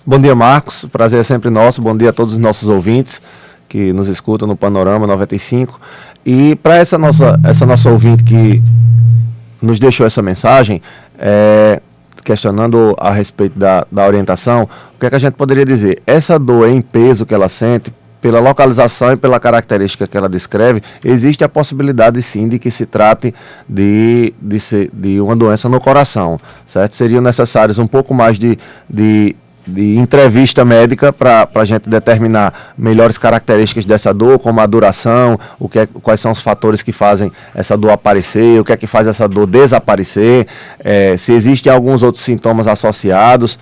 Bom dia, Marcos. O prazer é sempre nosso. Bom dia a todos os nossos ouvintes que nos escutam no Panorama 95. E para essa nossa ouvinte que nos deixou essa mensagem, questionando a respeito da orientação, o que é que a gente poderia dizer? Essa dor em peso que ela sente, pela localização e pela característica que ela descreve, existe a possibilidade sim de que se trate de uma doença no coração, certo? Seriam necessários um pouco mais de entrevista médica para a gente determinar melhores características dessa dor, como a duração, quais são os fatores que fazem essa dor aparecer, o que é que faz essa dor desaparecer, se existem alguns outros sintomas associados,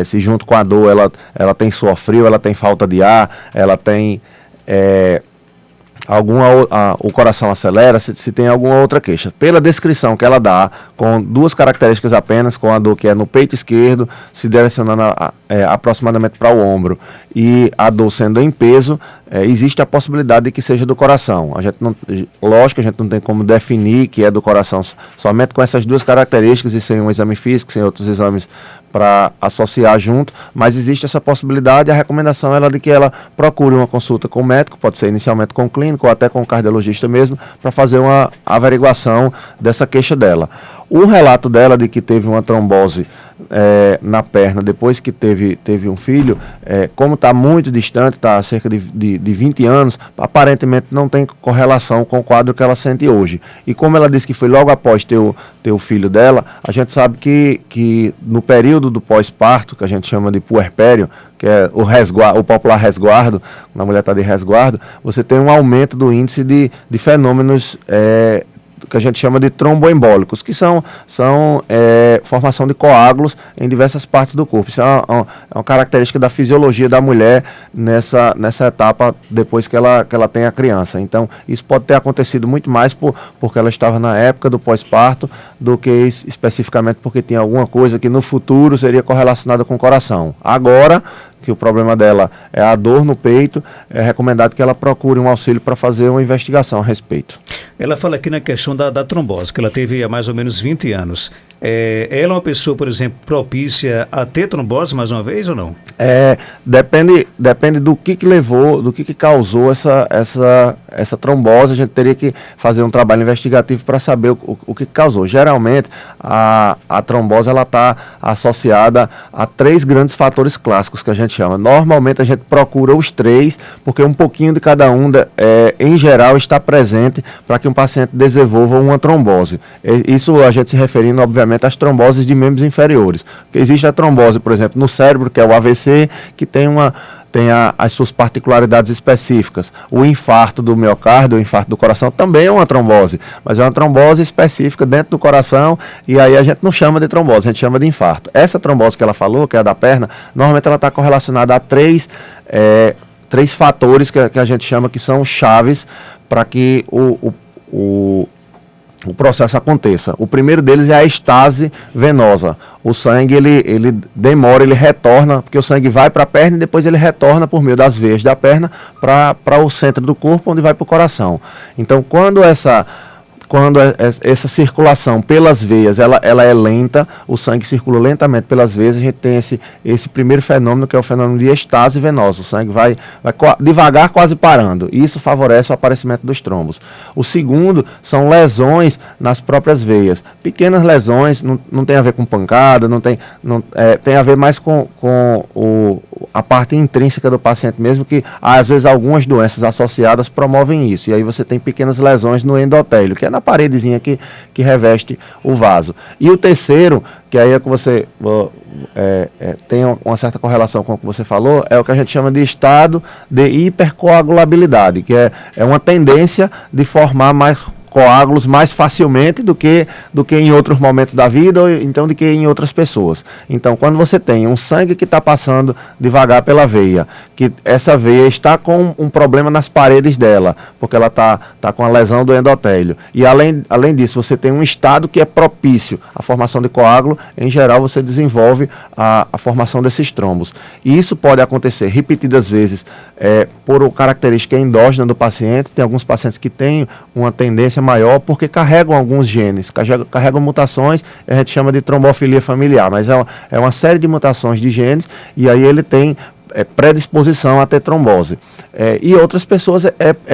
se junto com a dor ela tem suor frio, ela tem falta de ar, ela tem o coração acelera, se tem alguma outra queixa. Pela descrição que ela dá, com duas características apenas, com a dor que é no peito esquerdo, se direcionando aproximadamente para o ombro, e a dor sendo em peso, existe a possibilidade de que seja do coração. Lógico que a gente não tem como definir que é do coração somente com essas duas características e sem um exame físico, sem outros exames para associar junto, mas existe essa possibilidade. A recomendação é de que ela procure uma consulta com o médico, pode ser inicialmente com o clínico ou até com o cardiologista mesmo, para fazer uma averiguação dessa queixa dela. O relato dela de que teve uma trombose na perna depois que teve um filho, como está muito distante, está há cerca de 20 anos, aparentemente não tem correlação com o quadro que ela sente hoje. E como ela disse que foi logo após ter o filho dela, a gente sabe que no período do pós-parto, que a gente chama de puerpério, que é o popular resguardo, quando a mulher está de resguardo, você tem um aumento do índice de fenômenos que a gente chama de tromboembólicos, que são formação de coágulos em diversas partes do corpo. Isso é uma característica da fisiologia da mulher nessa etapa depois que ela tem a criança. Então, isso pode ter acontecido muito mais porque ela estava na época do pós-parto do que especificamente porque tinha alguma coisa que no futuro seria correlacionada com o coração. Agora, que o problema dela é a dor no peito, é recomendado que ela procure um auxílio para fazer uma investigação a respeito. Ela fala aqui na questão da trombose, que ela teve há mais ou menos 20 anos. Ela é uma pessoa, por exemplo, propícia a ter trombose mais uma vez ou não? Depende do que levou, do que causou essa trombose. A gente teria que fazer um trabalho investigativo para saber o que causou. Geralmente, a trombose está associada a 3 grandes fatores clássicos que a gente chama. Normalmente a gente procura os 3, porque um pouquinho de cada um, em geral, está presente para que um paciente desenvolva uma trombose. Isso a gente se referindo, obviamente, às tromboses de membros inferiores. Porque existe a trombose, por exemplo, no cérebro, que é o AVC, que tem as suas particularidades específicas. O infarto do miocárdio, o infarto do coração, também é uma trombose, mas é uma trombose específica dentro do coração, e aí a gente não chama de trombose, a gente chama de infarto. Essa trombose que ela falou, que é a da perna, normalmente ela está correlacionada a 3 fatores que a gente chama que são chaves para que o processo aconteça. O primeiro deles é a estase venosa. O sangue, ele demora, ele retorna, porque o sangue vai para a perna e depois ele retorna por meio das veias da perna para o centro do corpo, onde vai para o coração. Então, quando essa circulação pelas veias ela é lenta, o sangue circula lentamente pelas veias, a gente tem esse primeiro fenômeno, que é o fenômeno de estase venosa. O sangue vai devagar, quase parando, e isso favorece o aparecimento dos trombos. O segundo são lesões nas próprias veias, pequenas lesões, não tem a ver com pancada, tem a ver mais com a parte intrínseca do paciente mesmo, que às vezes algumas doenças associadas promovem isso, e aí você tem pequenas lesões no endotélio, que é na paredezinha que reveste o vaso. E o terceiro, que aí é que você tem uma certa correlação com o que você falou, é o que a gente chama de estado de hipercoagulabilidade, que é uma tendência de formar mais coágulos mais facilmente do que em outros momentos da vida, ou então do que em outras pessoas. Então, quando você tem um sangue que está passando devagar pela veia, que essa veia está com um problema nas paredes dela, porque ela está com a lesão do endotélio, e além disso, você tem um estado que é propício à formação de coágulo, em geral você desenvolve a formação desses trombos. E isso pode acontecer repetidas vezes por característica endógena do paciente. Tem alguns pacientes que têm uma tendência maior porque carregam alguns genes, carregam mutações, a gente chama de trombofilia familiar, mas é uma série de mutações de genes e aí ele tem predisposição a ter trombose. E outras pessoas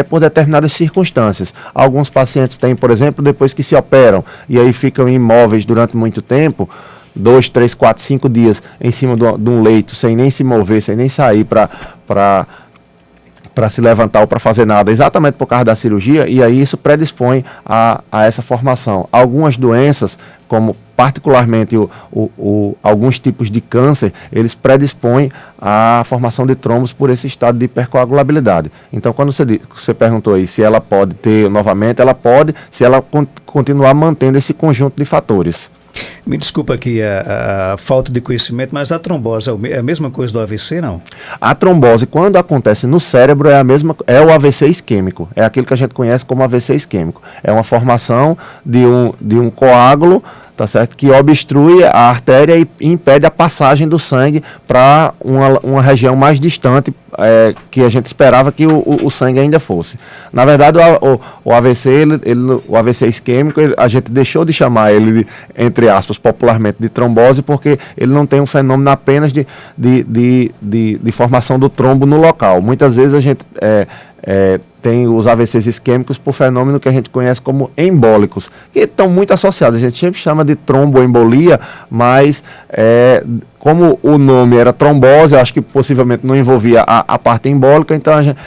por determinadas circunstâncias. Alguns pacientes têm, por exemplo, depois que se operam e aí ficam imóveis durante muito tempo, 2, 3, 4, 5 dias em cima de um leito, sem nem se mover, sem nem sair para se levantar ou para fazer nada, exatamente por causa da cirurgia, e aí isso predispõe a essa formação. Algumas doenças, como particularmente alguns tipos de câncer, eles predispõem à formação de trombos por esse estado de hipercoagulabilidade. Então, quando você perguntou aí se ela pode ter novamente, ela pode, se ela continuar mantendo esse conjunto de fatores. Me desculpa aqui a falta de conhecimento, mas a trombose é a mesma coisa do AVC, não? A trombose, quando acontece no cérebro, é o AVC isquêmico. É aquilo que a gente conhece como AVC isquêmico. É uma formação de um coágulo, tá certo, que obstrui a artéria e impede a passagem do sangue para uma região mais distante, que a gente esperava que o sangue ainda fosse. Na verdade, o AVC, o AVC isquêmico, a gente deixou de chamar ele, entre aspas, popularmente de trombose, porque ele não tem um fenômeno apenas de formação do trombo no local. Muitas vezes a gente tem os AVCs isquêmicos por fenômeno que a gente conhece como embólicos, que estão muito associados. A gente sempre chama de tromboembolia, mas como o nome era trombose, eu acho que possivelmente não envolvia a parte embólica, então a gente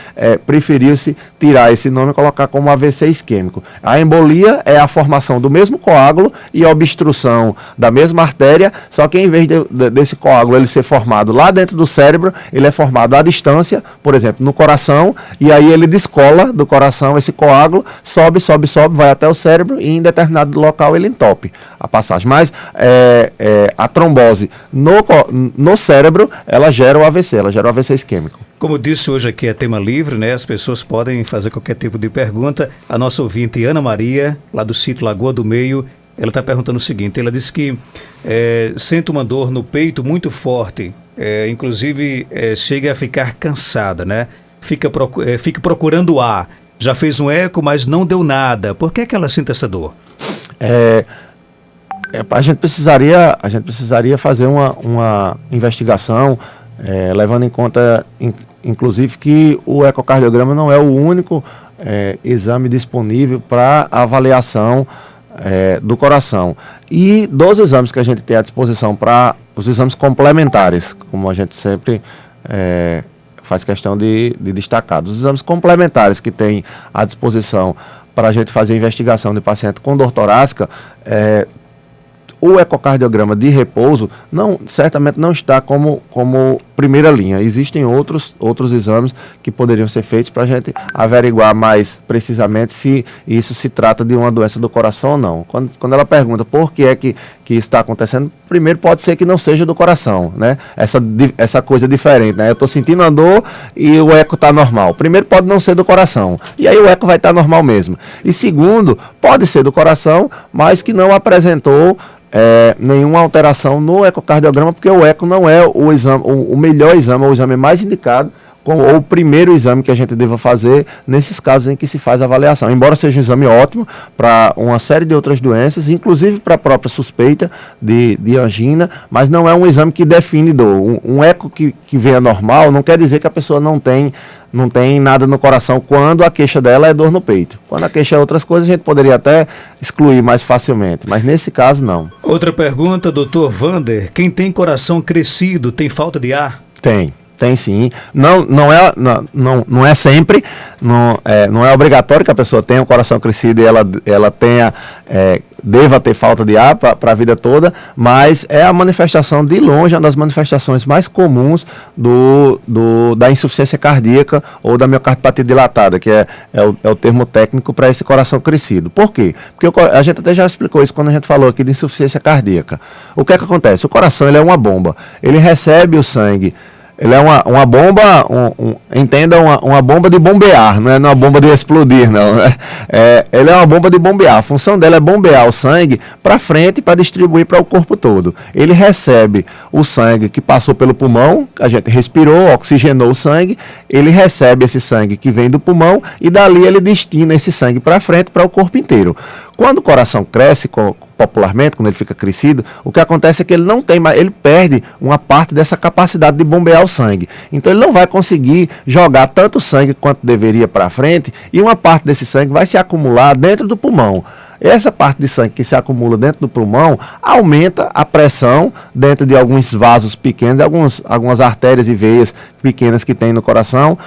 preferiu-se tirar esse nome e colocar como AVC isquêmico. A embolia é a formação do mesmo coágulo e a obstrução da mesma artéria, só que em vez desse coágulo ele ser formado lá dentro do cérebro, ele é formado à distância, por exemplo, no coração, e aí ele descola do coração esse coágulo, sobe, vai até o cérebro e em determinado local ele entope a passagem. Mas a trombose no cérebro, ela gera o AVC, ela gera o AVC isquêmico. Como disse, hoje aqui é tema livre, né? As pessoas podem fazer qualquer tipo de pergunta. A nossa ouvinte, Ana Maria, lá do sítio Lagoa do Meio, ela está perguntando o seguinte, ela disse que sente uma dor no peito muito forte, inclusive chega a ficar cansada, né? Fica procurando ar. Já fez um eco, mas não deu nada. Por que ela sente essa dor? A gente precisaria fazer uma investigação, levando em conta, inclusive, que o ecocardiograma não é o único exame disponível para avaliação do coração. E dos exames que a gente tem à disposição para os exames complementares, como a gente sempre faz questão de destacar, dos exames complementares que tem à disposição para a gente fazer a investigação de paciente com dor torácica, o ecocardiograma de repouso certamente não está como primeira linha. Existem outros exames que poderiam ser feitos para a gente averiguar mais precisamente se isso se trata de uma doença do coração ou não. Quando ela pergunta por que é que está acontecendo, primeiro pode ser que não seja do coração, né? Essa coisa diferente, né? Eu estou sentindo uma dor e o eco está normal. Primeiro pode não ser do coração, e aí o eco vai estar normal mesmo. E segundo, pode ser do coração, mas que não apresentou nenhuma alteração no ecocardiograma, porque o eco não é o melhor exame, o exame mais indicado, ou o primeiro exame que a gente deva fazer nesses casos em que se faz a avaliação. Embora seja um exame ótimo para uma série de outras doenças, inclusive para a própria suspeita de angina, mas não é um exame que define dor. Um eco que venha normal não quer dizer que a pessoa não tem nada no coração quando a queixa dela é dor no peito. Quando a queixa é outras coisas, a gente poderia até excluir mais facilmente, mas nesse caso não. Outra pergunta, doutor Vander, quem tem coração crescido tem falta de ar? Tem sim. Não é sempre, não é obrigatório que a pessoa tenha o coração crescido e ela deva ter falta de ar para a vida toda, mas é a manifestação de longe, uma das manifestações mais comuns da insuficiência cardíaca ou da miocardiopatia dilatada, que é o termo técnico para esse coração crescido. Por quê? Porque a gente até já explicou isso quando a gente falou aqui de insuficiência cardíaca. O que é que acontece? O coração ele é uma bomba, ele recebe o sangue Ele é uma bomba, entenda, uma bomba de bombear, não é uma bomba de explodir, não. Ele é uma bomba de bombear. A função dela é bombear o sangue para frente para distribuir para o corpo todo. Ele recebe o sangue que passou pelo pulmão, a gente respirou, oxigenou o sangue, ele recebe esse sangue que vem do pulmão e dali ele destina esse sangue para frente para o corpo inteiro. Quando o coração cresce, popularmente, quando ele fica crescido, o que acontece é que ele não tem mais, ele perde uma parte dessa capacidade de bombear o sangue. Então ele não vai conseguir jogar tanto sangue quanto deveria para frente e uma parte desse sangue vai se acumular dentro do pulmão. Essa parte de sangue que se acumula dentro do pulmão aumenta a pressão dentro de alguns vasos pequenos, algumas artérias e veias pequenas que tem no coração,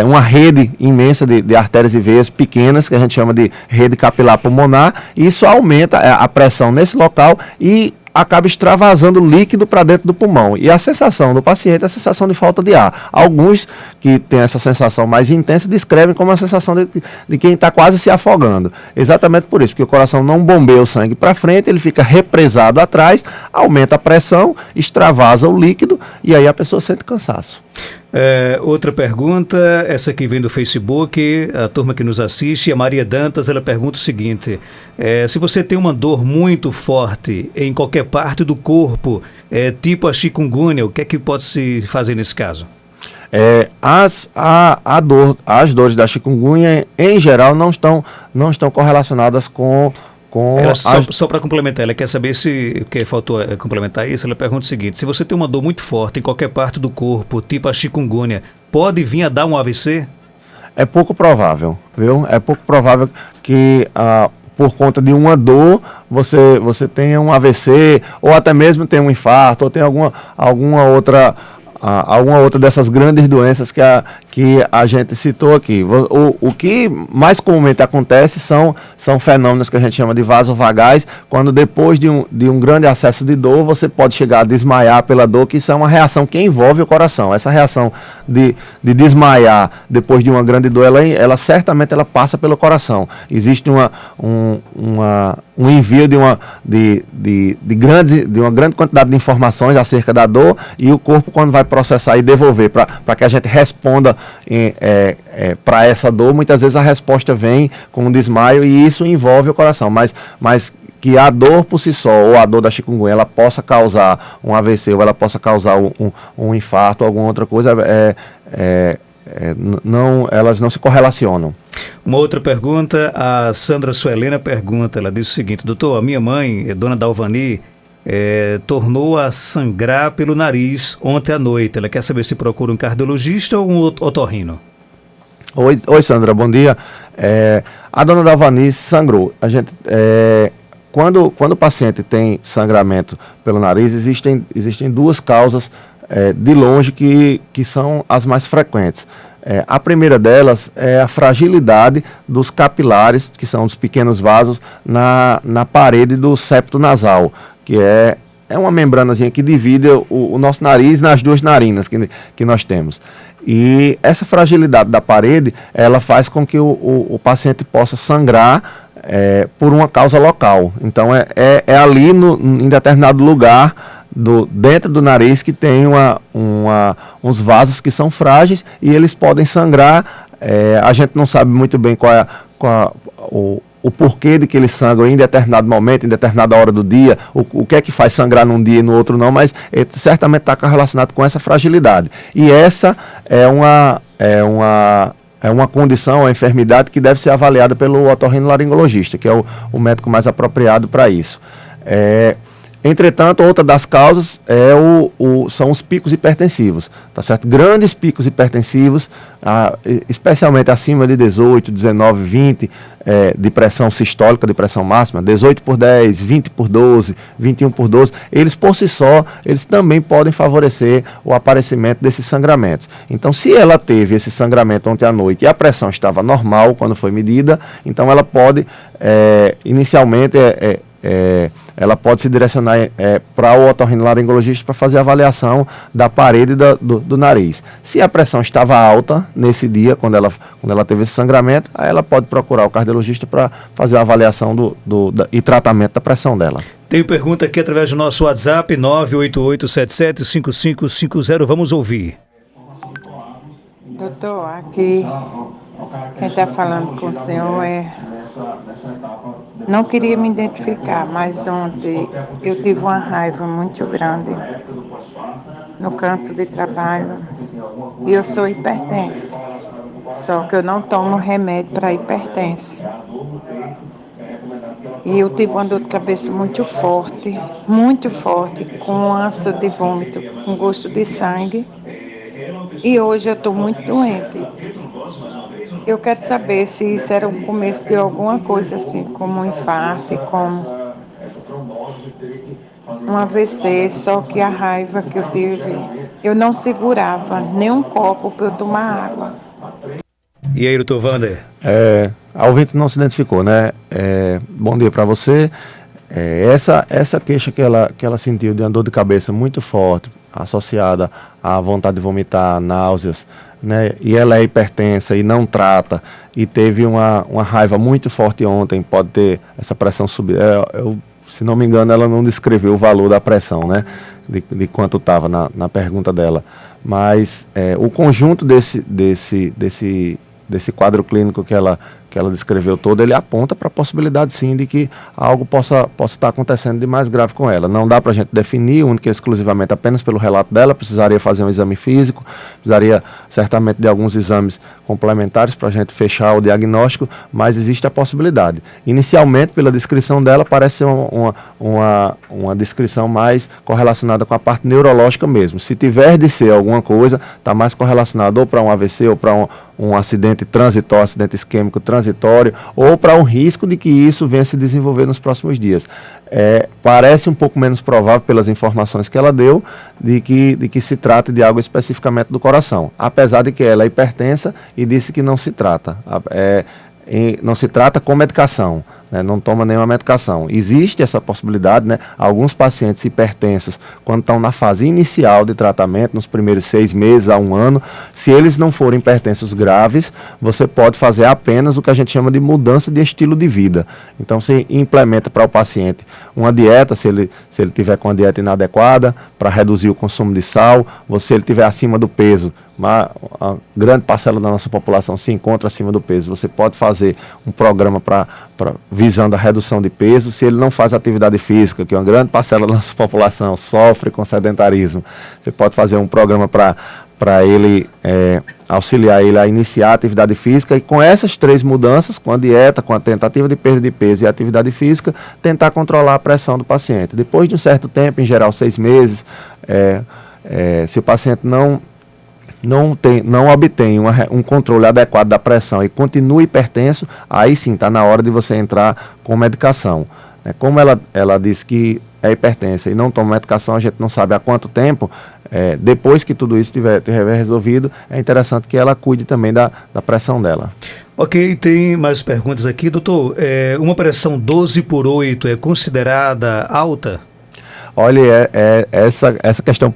uma rede imensa de artérias e veias pequenas, que a gente chama de rede capilar pulmonar, e isso aumenta a pressão nesse local e acaba extravasando líquido para dentro do pulmão. E a sensação do paciente é a sensação de falta de ar. Alguns que têm essa sensação mais intensa descrevem como a sensação de quem está quase se afogando. Exatamente por isso, porque o coração não bombeia o sangue para frente, ele fica represado atrás, aumenta a pressão, extravasa o líquido e aí a pessoa sente cansaço. Outra pergunta, essa aqui vem do Facebook, a turma que nos assiste, a Maria Dantas, ela pergunta o seguinte: se você tem uma dor muito forte em qualquer parte do corpo, tipo a chikungunya, o que é que pode se fazer nesse caso? As dores da chikungunya, em geral, não estão correlacionadas com só para complementar, ela quer saber se, que faltou complementar isso, ela pergunta o seguinte: se você tem uma dor muito forte em qualquer parte do corpo, tipo a chikungunya, pode vir a dar um AVC? É pouco provável, viu? É pouco provável que por conta de uma dor você tenha um AVC, ou até mesmo tenha um infarto, ou tenha alguma outra dessas grandes doenças que a gente citou aqui. O que mais comumente acontece são fenômenos que a gente chama de vasovagais, quando depois de um grande acesso de dor, você pode chegar a desmaiar pela dor, que isso é uma reação que envolve o coração. Essa reação de desmaiar depois de uma grande dor, ela certamente passa pelo coração. Existe um envio de uma grande quantidade de informações acerca da dor, e o corpo, quando vai processar e devolver para que a gente responda para essa dor, muitas vezes a resposta vem com um desmaio e isso envolve o coração, mas que a dor por si só, ou a dor da chikungunya, ela possa causar um AVC, ou ela possa causar um infarto, alguma outra coisa, elas não se correlacionam. Uma outra pergunta, a Sandra Suelena pergunta, ela diz o seguinte: doutor, a minha mãe, dona Dalvani, tornou a sangrar pelo nariz ontem à noite. Ela quer saber se procura um cardiologista ou um otorrino. Oi, Sandra, bom dia. A dona Dalvani sangrou. Quando o paciente tem sangramento pelo nariz, existem duas causas de longe que são as mais frequentes. A primeira delas é a fragilidade dos capilares, que são os pequenos vasos, na parede do septo nasal, que é uma membranazinha que divide o nosso nariz nas duas narinas que nós temos. E essa fragilidade da parede, ela faz com que o paciente possa sangrar por uma causa local. Então é ali em determinado lugar dentro do nariz que tem uns vasos que são frágeis e eles podem sangrar. A gente não sabe muito bem qual o porquê de que eles sangram em determinado momento, em determinada hora do dia, o que é que faz sangrar num dia e no outro não, mas certamente está relacionado com essa fragilidade. E essa é uma condição, uma enfermidade que deve ser avaliada pelo otorrinolaringologista, que é o médico mais apropriado para isso. Entretanto, outra das causas são os picos hipertensivos, tá certo? Grandes picos hipertensivos, especialmente acima de 18, 19, 20 de pressão sistólica, de pressão máxima, 18 por 10, 20 por 12, 21 por 12, eles por si só, eles também podem favorecer o aparecimento desses sangramentos. Então, se ela teve esse sangramento ontem à noite e a pressão estava normal quando foi medida, então ela pode, inicialmente, ela pode se direcionar para o otorrinolaringologista para fazer a avaliação da parede do nariz. Se a pressão estava alta nesse dia, quando ela teve esse sangramento, aí ela pode procurar o cardiologista para fazer a avaliação e tratamento da pressão dela. Tem pergunta aqui através do nosso WhatsApp, 988775550. Vamos ouvir. Doutor, aqui quem está falando com o senhor não queria me identificar, mas ontem eu tive uma raiva muito grande no canto de trabalho e eu sou hipertensa, só que eu não tomo remédio para hipertensa. E eu tive uma dor de cabeça muito forte, com ânsia de vômito, com gosto de sangue. E hoje eu estou muito doente. Eu quero saber se isso era o começo de alguma coisa assim, como um infarto, como um AVC, só que a raiva que eu tive, eu não segurava nem um copo para eu tomar água. E aí, doutor Wander? A ouvinte não se identificou, né? Bom dia para você. Essa queixa que ela sentiu de uma dor de cabeça muito forte, associada à vontade de vomitar, náuseas, né? E ela é hipertensa e não trata, e teve uma raiva muito forte ontem, pode ter essa pressão subir. Se não me engano, ela não descreveu o valor da pressão, né? De quanto estava na pergunta dela. Mas o conjunto desse quadro clínico que ela descreveu todo, ele aponta para a possibilidade sim de que algo possa estar acontecendo de mais grave com ela. Não dá para a gente definir única e exclusivamente apenas pelo relato dela, precisaria fazer um exame físico, precisaria certamente de alguns exames complementares para a gente fechar o diagnóstico, mas existe a possibilidade. Inicialmente, pela descrição dela, parece ser uma descrição mais correlacionada com a parte neurológica mesmo. Se tiver de ser alguma coisa, está mais correlacionado ou para um AVC ou para um acidente transitório, acidente isquêmico transitório, ou para um risco de que isso venha se desenvolver nos próximos dias. Parece um pouco menos provável, pelas informações que ela deu, de que se trate de algo especificamente do coração, apesar de que ela é hipertensa e disse que não se trata. Não se trata com medicação, né? Não toma nenhuma medicação. Existe essa possibilidade, né? Alguns pacientes hipertensos, quando estão na fase inicial de tratamento, nos primeiros 6 meses a 1 ano, se eles não forem hipertensos graves, você pode fazer apenas o que a gente chama de mudança de estilo de vida. Então, você implementa para o paciente uma dieta, se ele tiver com a dieta inadequada, para reduzir o consumo de sal, se ele tiver acima do peso, uma grande parcela da nossa população se encontra acima do peso, você pode fazer um programa visando a redução de peso. Se ele não faz atividade física, que uma grande parcela da nossa população sofre com sedentarismo, você pode fazer um programa para ele auxiliar ele a iniciar a atividade física, e com essas 3 mudanças, com a dieta, com a tentativa de perda de peso e a atividade física, tentar controlar a pressão do paciente. Depois de um certo tempo, em geral 6 meses, se o paciente não obtém um controle adequado da pressão e continua hipertenso, aí sim está na hora de você entrar com medicação. Como ela disse que é hipertensa e não toma medicação, a gente não sabe há quanto tempo. Depois que tudo isso tiver resolvido, é interessante que ela cuide também da pressão dela. Ok, tem mais perguntas aqui. Doutor, uma pressão 12/8 é considerada alta? Olha, essa questão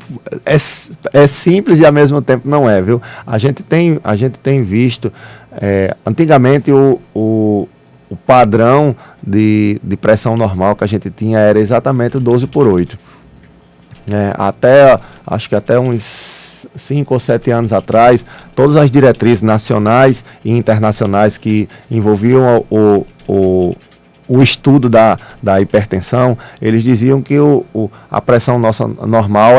é simples e ao mesmo tempo não é, viu? A gente tem visto, antigamente o padrão de pressão normal que a gente tinha era exatamente o 12/8. Acho que até uns 5 ou 7 anos atrás, todas as diretrizes nacionais e internacionais que envolviam o estudo da hipertensão, eles diziam que a pressão nossa normal,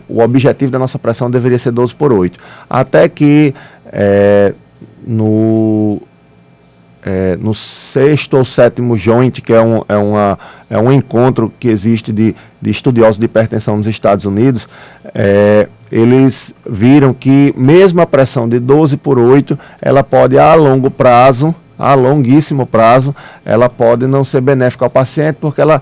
o objetivo da nossa pressão deveria ser 12/8. Até que no 6º ou 7º joint, que é um encontro que existe de estudiosos de hipertensão nos Estados Unidos, eles viram que mesmo a pressão de 12/8, ela pode a longuíssimo prazo, ela pode não ser benéfica ao paciente, porque ela,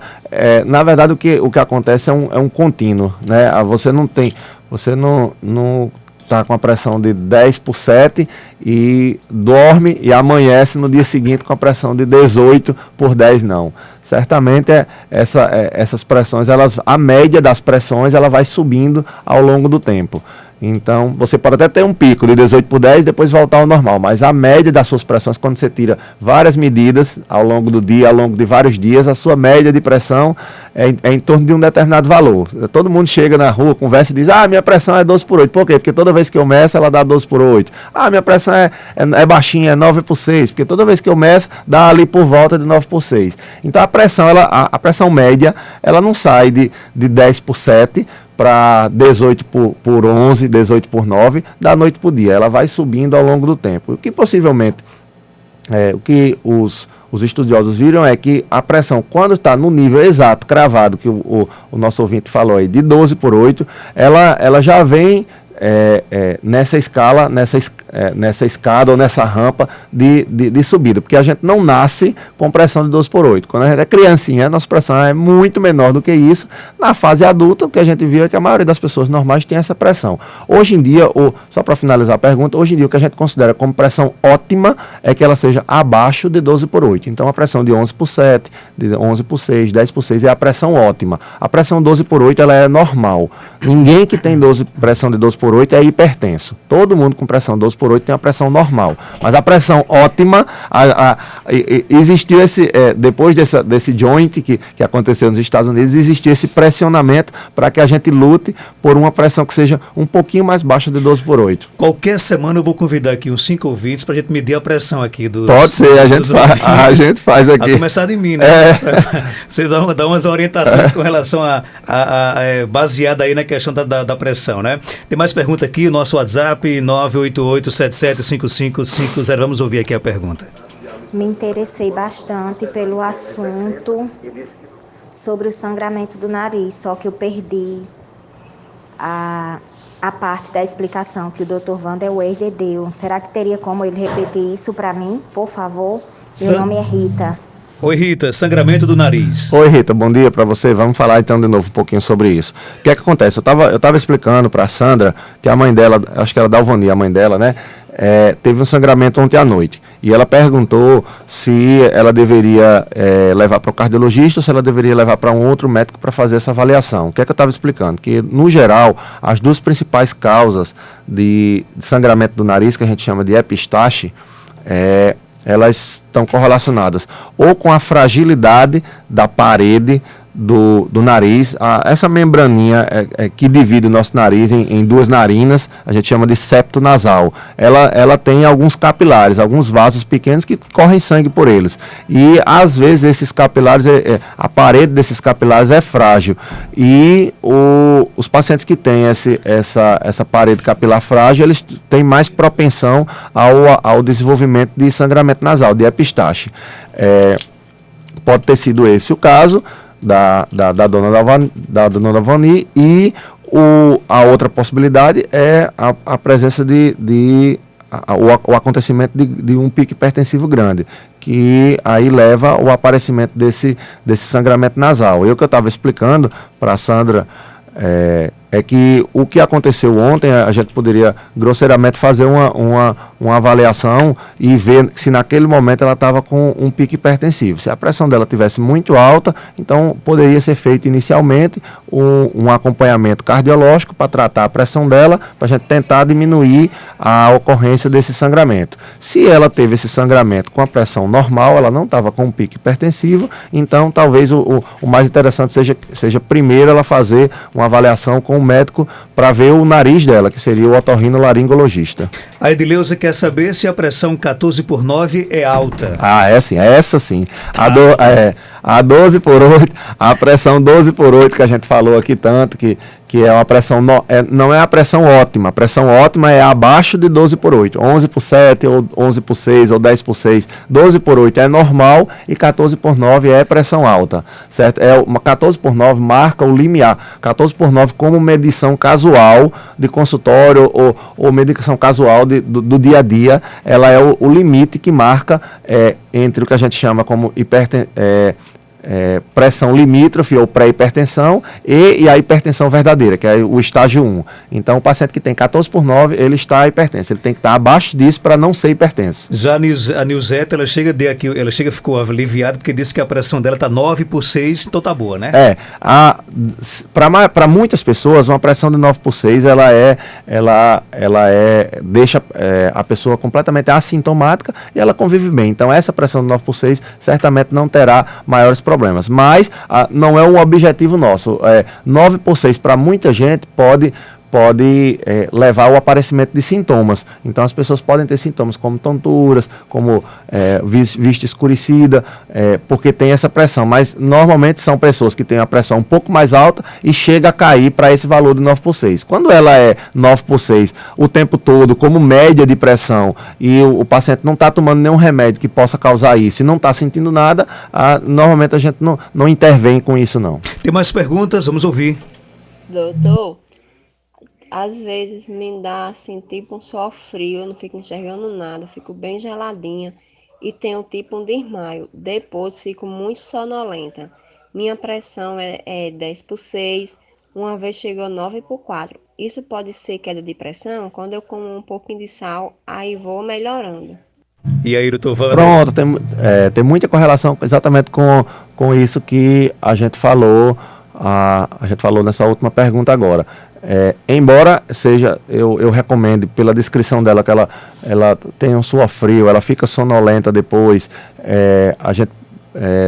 na verdade, o que acontece é um contínuo, né? Você não está com a pressão de 10/7 e dorme e amanhece no dia seguinte com a pressão de 18/10, não. Certamente essas pressões, a média das pressões, ela vai subindo ao longo do tempo. Então, você pode até ter um pico de 18/10 e depois voltar ao normal, mas a média das suas pressões, quando você tira várias medidas ao longo do dia, ao longo de vários dias, a sua média de pressão é em torno de um determinado valor. Todo mundo chega na rua, conversa e diz, minha pressão é 12/8. Por quê? Porque toda vez que eu meço, ela dá 12/8. Minha pressão é baixinha, é 9/6, porque toda vez que eu meço, dá ali por volta de 9/6. Então, a pressão, a pressão média, ela não sai de 10/7, para 18/11, 18/9, da noite para o dia. Ela vai subindo ao longo do tempo. O que possivelmente, o que os estudiosos viram é que a pressão, quando está no nível exato, cravado, que o nosso ouvinte falou aí, de 12/8, ela já vem nessa escada ou nessa rampa de subida, porque a gente não nasce com pressão de 12/8. Quando a gente é criancinha, a nossa pressão é muito menor do que isso. Na fase adulta, o que a gente viu é que a maioria das pessoas normais tem essa pressão. Hoje em dia, só para finalizar a pergunta, hoje em dia o que a gente considera como pressão ótima é que ela seja abaixo de 12/8. Então, a pressão de 11/7, de 11/6, 10/6 é a pressão ótima. A pressão 12/8 ela é normal. Ninguém que tem pressão de 12/8 é hipertenso. Todo mundo com pressão 12/8 tem a pressão normal. Mas a pressão ótima, existiu depois desse joint que aconteceu nos Estados Unidos, existiu esse pressionamento para que a gente lute por uma pressão que seja um pouquinho mais baixa de 12/8. Qualquer semana eu vou convidar aqui uns 5 ouvintes para a gente medir a pressão aqui dos. Pode ser, a gente faz aqui. A começar de mim, né? Você dá umas orientações com relação baseada aí na questão da pressão, né? Tem mais pergunta aqui, nosso WhatsApp 988-775550. Vamos ouvir aqui a pergunta. Me interessei bastante pelo assunto sobre o sangramento do nariz, só que eu perdi a parte da explicação que o Dr. Vanderweide deu. Será que teria como ele repetir isso para mim, por favor? Meu nome é Rita. Oi, Rita, sangramento do nariz. Oi, Rita, bom dia para você. Vamos falar então de novo um pouquinho sobre isso. O que é que acontece? Eu tava explicando para a Sandra que a mãe dela, acho que era Dalvani, a mãe dela, né? Teve um sangramento ontem à noite. E ela perguntou se ela deveria levar para o cardiologista ou se ela deveria levar para um outro médico para fazer essa avaliação. O que é que eu estava explicando? Que, no geral, as duas principais causas de sangramento do nariz, que a gente chama de epistaxe, elas estão correlacionadas ou com a fragilidade da parede do nariz, essa membraninha que divide o nosso nariz em duas narinas, a gente chama de septo nasal. Ela tem alguns capilares, alguns vasos pequenos que correm sangue por eles. E às vezes esses capilares, a parede desses capilares é frágil. E os pacientes que têm essa parede capilar frágil, eles têm mais propensão ao desenvolvimento de sangramento nasal, de epistaxe. Pode ter sido esse o caso da dona Dalvani, e a outra possibilidade é a presença o acontecimento de um pico hipertensivo grande, que aí leva ao aparecimento desse sangramento nasal. E o que eu estava explicando para a Sandra é que o que aconteceu ontem, a gente poderia grosseiramente fazer uma avaliação e ver se naquele momento ela estava com um pico hipertensivo. Se a pressão dela tivesse muito alta, então poderia ser feito inicialmente um acompanhamento cardiológico para tratar a pressão dela, para a gente tentar diminuir a ocorrência desse sangramento. Se ela teve esse sangramento com a pressão normal, ela não estava com um pico hipertensivo, então talvez o mais interessante seja primeiro ela fazer uma avaliação com o médico para ver o nariz dela, que seria o otorrinolaringologista. A Edileuza quer saber se a pressão 14/9 é alta. Essa sim. A 12/8, a pressão 12/8 que a gente falou aqui tanto, que é uma pressão, não é a pressão ótima. A pressão ótima é abaixo de 12/8, 11/7 ou 11/6 ou 10/6. 12/8 é normal e 14/9 é pressão alta, certo? 14/9 marca o limiar. 14/9 como medição casual de consultório ou medição casual do dia a dia, ela é o limite que marca entre o que a gente chama como pressão limítrofe ou pré-hipertensão e a hipertensão verdadeira, que é o estágio 1. Então, o paciente que tem 14/9, ele está hipertenso. Ele tem que estar abaixo disso para não ser hipertenso. Já a Nilzete, ela ficou aliviada porque disse que a pressão dela está 9/6, então tá boa, né? para muitas pessoas, uma pressão de 9/6, deixa a pessoa completamente assintomática e ela convive bem. Então, essa pressão de 9/6 certamente não terá maiores problemas. Mas não é um objetivo nosso. 9/6 para muita gente pode levar ao aparecimento de sintomas. Então, as pessoas podem ter sintomas como tonturas, como vista escurecida, porque tem essa pressão. Mas, normalmente, são pessoas que têm a pressão um pouco mais alta e chega a cair para esse valor de 9/6. Quando ela é 9/6 o tempo todo, como média de pressão, e o paciente não está tomando nenhum remédio que possa causar isso e não está sentindo nada, normalmente a gente não intervém com isso, não. Tem mais perguntas? Vamos ouvir. Doutor, às vezes me dá assim, tipo um suor frio, eu não fico enxergando nada, fico bem geladinha e tenho tipo um desmaio. Depois fico muito sonolenta. Minha pressão é 10/6, uma vez chegou 9/4. Isso pode ser queda de pressão? Quando eu como um pouquinho de sal, aí vou melhorando. E aí, doutor Wander? Pronto, tem muita correlação exatamente com isso que a gente falou nessa última pergunta agora. Embora seja, eu recomendo, pela descrição dela, que ela tem um suor frio, ela fica sonolenta depois, a gente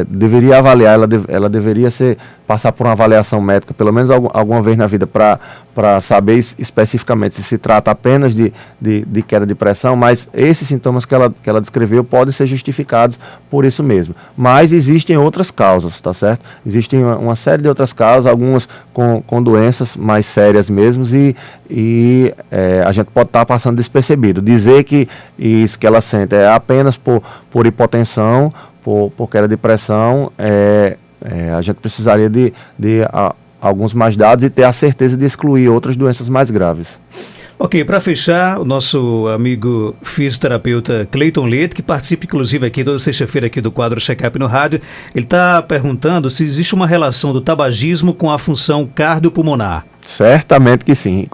deveria avaliar, ela deveria passar por uma avaliação médica, pelo menos alguma vez na vida, para saber especificamente se trata apenas de queda de pressão, mas esses sintomas que ela descreveu podem ser justificados por isso mesmo. Mas existem outras causas, tá certo? Existem uma série de outras causas, algumas com doenças mais sérias mesmo, e a gente pode estar passando despercebido. Dizer que isso que ela sente é apenas por hipotensão, por queda de pressão, a gente precisaria de alguns mais dados e ter a certeza de excluir outras doenças mais graves. Ok, para fechar, o nosso amigo fisioterapeuta Cleiton Leite, que participa inclusive aqui toda sexta-feira aqui do quadro Check-up no rádio, ele está perguntando se existe uma relação do tabagismo com a função cardiopulmonar. Certamente que sim,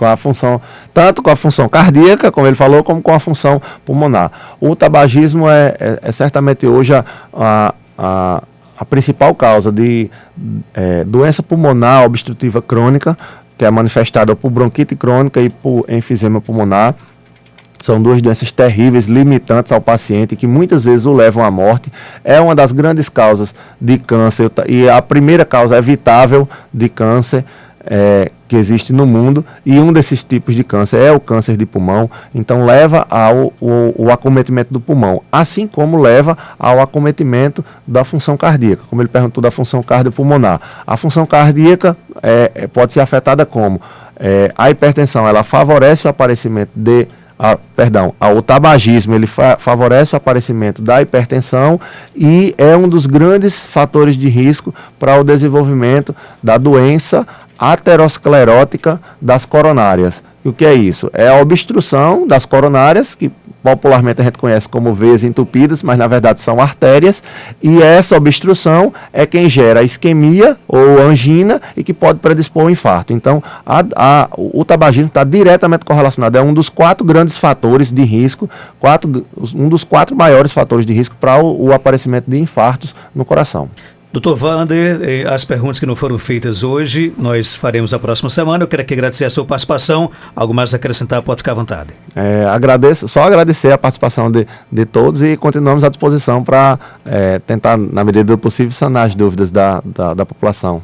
tanto com a função cardíaca, como ele falou, como com a função pulmonar. O tabagismo é certamente hoje a principal causa de doença pulmonar obstrutiva crônica, que é manifestada por bronquite crônica e por enfisema pulmonar. São duas doenças terríveis, limitantes ao paciente, que muitas vezes o levam à morte. É uma das grandes causas de câncer, e a primeira causa evitável de câncer que existe no mundo, e um desses tipos de câncer é o câncer de pulmão. Então leva ao acometimento do pulmão, assim como leva ao acometimento da função cardíaca, como ele perguntou da função cardiopulmonar. A função cardíaca pode ser afetada como? A hipertensão, ela favorece o aparecimento o tabagismo, ele favorece o aparecimento da hipertensão e é um dos grandes fatores de risco para o desenvolvimento da doença aterosclerótica das coronárias. E o que é isso? É a obstrução das coronárias, que popularmente a gente conhece como veias entupidas, mas na verdade são artérias, e essa obstrução é quem gera isquemia ou angina e que pode predispor ao infarto. Então, o tabagismo está diretamente correlacionado, é um dos 4 grandes fatores de risco, um dos 4 maiores fatores de risco para o aparecimento de infartos no coração. Doutor Wander, as perguntas que não foram feitas hoje, nós faremos a próxima semana. Eu quero aqui agradecer a sua participação. Algo mais a acrescentar, pode ficar à vontade. Só agradecer a participação de todos e continuamos à disposição para tentar, na medida do possível, sanar as dúvidas da população.